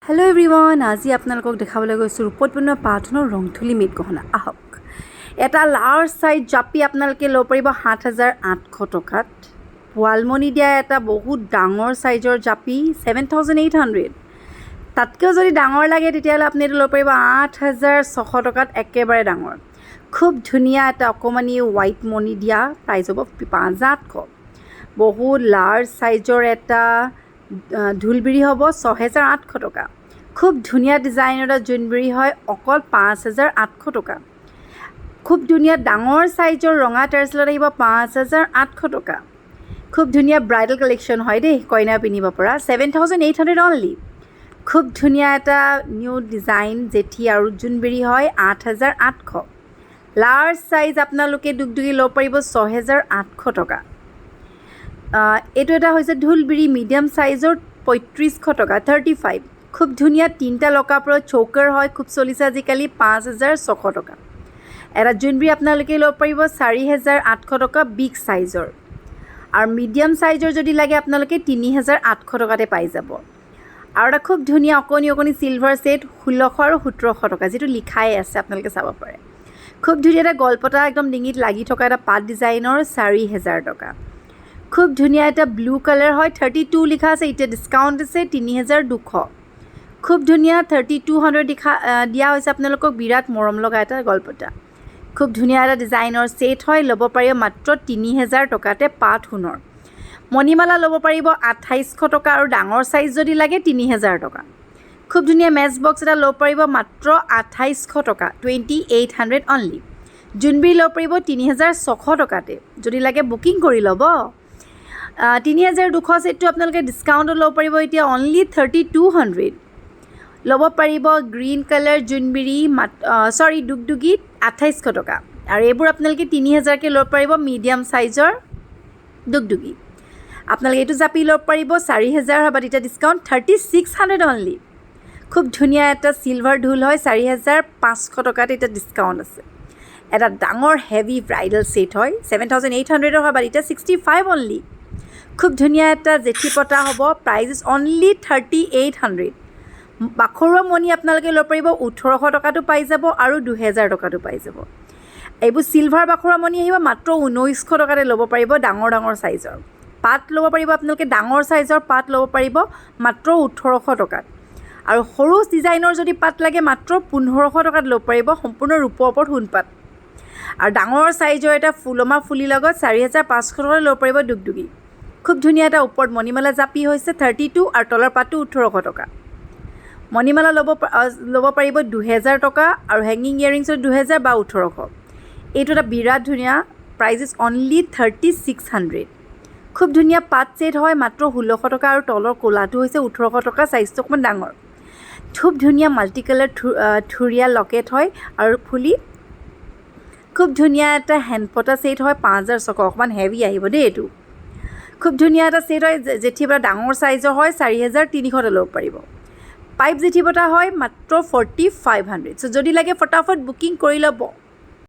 Hello' everyone, আজি আপোনালোকক দেখাবলৈ গৈছোঁ ৰূপত বনোৱা পাটনৰ ৰংথলী মেড গহনা। আহক, এটা লাৰ্জ চাইজ জাপি আপোনালোকে ল'ব পাৰিব 7,800 টকাত। ৱালমণি দিয়া এটা বহুত ডাঙৰ চাইজৰ জাপি 7,800। তাতকৈও যদি ডাঙৰ লাগে তেতিয়াহ'লে আপুনি এইটো ল'ব পাৰিব 8,600 টকাত, একেবাৰে ডাঙৰ। খুব ধুনীয়া এটা অকণমানি হোৱাইট মণি দিয়া, প্ৰাইচ হ'ব 5,800। বহুত লাৰ্জ চাইজৰ এটা ঢোলবিৰি হ'ব 6,800 টকা। খুব ধুনীয়া ডিজাইনৰ এটা জোনবিৰি হয়, অকল 5,800 টকা। খুব ধুনীয়া ডাঙৰ চাইজৰ ৰঙা টাৰ্চেলত আহিব 5,800 টকা। খুব ধুনীয়া ব্ৰাইডেল কালেকশ্যন হয় দেই, কইনা পিন্ধিব পৰা। 7,800 অনলি। খুব ধুনীয়া এটা নিউ ডিজাইন জেঠি আৰু জোনবিৰি হয় 8,800। লাৰ্জ চাইজ আপোনালোকে দুগদুগি ল'ব পাৰিব 6,800 টকা। এইটো এটা হৈছে ঢোলবিৰি মিডিয়াম চাইজৰ 3,500 টকা, 35। খুব ধুনীয়া তিনিটা লকাপুৰৰ চৌকাৰ হয়, খুব চলিছে আজিকালি, 5,600 টকা। এটা জোনবিৰি আপোনালোকে ল'ব পাৰিব 4,800 টকা, বিগ চাইজৰ। আৰু মিডিয়াম চাইজৰ যদি লাগে আপোনালোকে 3,800 টকাতে পাই যাব। আৰু এটা খুব ধুনীয়া অকণি চিলভাৰ ছেট 1,600 আৰু 1,700 টকা, যিটো লিখাই আছে, আপোনালোকে চাব পাৰে। খুব ধুনীয়া এটা গলপতা একদম ডিঙিত লাগি থকা এটা পাত ডিজাইনৰ 4,000 টকা। খুব ধুনীয়া এটা ব্লু কালাৰ হয়, 32 লিখা আছে, এতিয়া ডিছকাউণ্ট আছে 3,200। খুব ধুনীয়া 3,200 দিয়া হৈছে আপোনালোকক, বিৰাট মৰম লগা এটা গলপতা। খুব ধুনীয়া এটা ডিজাইনৰ ছেট হয়, ল'ব পাৰিব মাত্ৰ 3,000 টকাতে, পাট সোণৰ। মণিমালা ল'ব পাৰিব 2,800 টকা, আৰু ডাঙৰ চাইজ যদি লাগে 3,000 টকা। খুব ধুনীয়া মেচ বক্স এটা ল'ব পাৰিব মাত্ৰ 2,800 টকা, 2,800 অনলি। জোনবিৰি ল'ব পাৰিব 3,600 টকাতে, যদি লাগে বুকিং কৰি ল'ব। 3,200 ছেটটো আপোনালোকে ডিছকাউণ্টত ল'ব পাৰিব এতিয়া অনলি 3,200। ল'ব পাৰিব গ্ৰীণ কালাৰ জোনবিৰি দুগদুগিত 2,800 টকা। আৰু এইবোৰ আপোনালোকে 3,000কৈ ল'ব পাৰিব মিডিয়াম চাইজৰ দুগদুগি। আপোনালোকে এইটো জাপি ল'ব পাৰিব 4,000 হয়, বাট এতিয়া ডিছকাউণ্ট 3,600 অনলি। খুব ধুনীয়া এটা চিলভাৰ ঢোল হয়, 4,500 টকাত, এতিয়া ডিছকাউণ্ট আছে। এটা ডাঙৰ হেভি ব্ৰাইডেল ছেট হয়, 7,800 হয়, বাট এতিয়া 65 অনলি। খুব ধুনীয়া এটা জেঠি পতা হ'ব, প্ৰাইচ ইজ অনলি 3,800। বাখৰুৱা মণি আপোনালোকে ল'ব পাৰিব 1,800 টকাটো পাই যাব, আৰু 2,000 টকাটো পাই যাব। এইবোৰ চিলভাৰ বাখৰুৱা মণি আহিব মাত্ৰ 1,900 টকাতে ল'ব পাৰিব, ডাঙৰ চাইজৰ। পাট ল'ব পাৰিব আপোনালোকে, ডাঙৰ চাইজৰ পাট ল'ব পাৰিব মাত্ৰ 1,800 টকাত। আৰু সৰু ডিজাইনৰ যদি পাট লাগে মাত্ৰ 1,500 টকাত ল'ব পাৰিব, সম্পূৰ্ণ ৰূপৰ ওপৰত সোণপাত। আৰু ডাঙৰ চাইজৰ এটা ফুলমা ফুলিৰ লগত 4,500 টকাত ল'ব পাৰিব দুগদুগি। খুব ধুনীয়া এটা ওপৰত মণিমালা জাপি হৈছে 32, আৰু তলৰ পাতটো 1,800 টকা। মণিমালা ল'ব পাৰিব 2,000 টকা, আৰু হেংগিং ইয়েৰিংছত 2,000 বা 1,800। এইটো এটা বিৰাট ধুনীয়া, প্ৰাইচ ইজ অনলি 3,600। খুব ধুনীয়া পাট ছেট হয়, মাত্ৰ 1,600 টকা, আৰু তলৰ ক'লাটো হৈছে 1,800 টকা, চাইজটো অকণমান ডাঙৰ। খুব ধুনীয়া মাল্টি কালাৰ থুৰীয়া লকেট হয়, আৰু ফুলি খুব ধুনীয়া এটা হেণ্ডপতা ছেট হয়, 5,600, অকণমান হেভি আহিব দেই এইটো। খুব ধুনীয়া এটা ছেট হয়, জেঠি পতা ডাঙৰ চাইজৰ হয়, 4,300 ল'ব পাৰিব। পাইপ জেঠি পতা হয় মাত্ৰ 4,500। চ' যদি লাগে ফটাফট বুকিং কৰি ল'ব।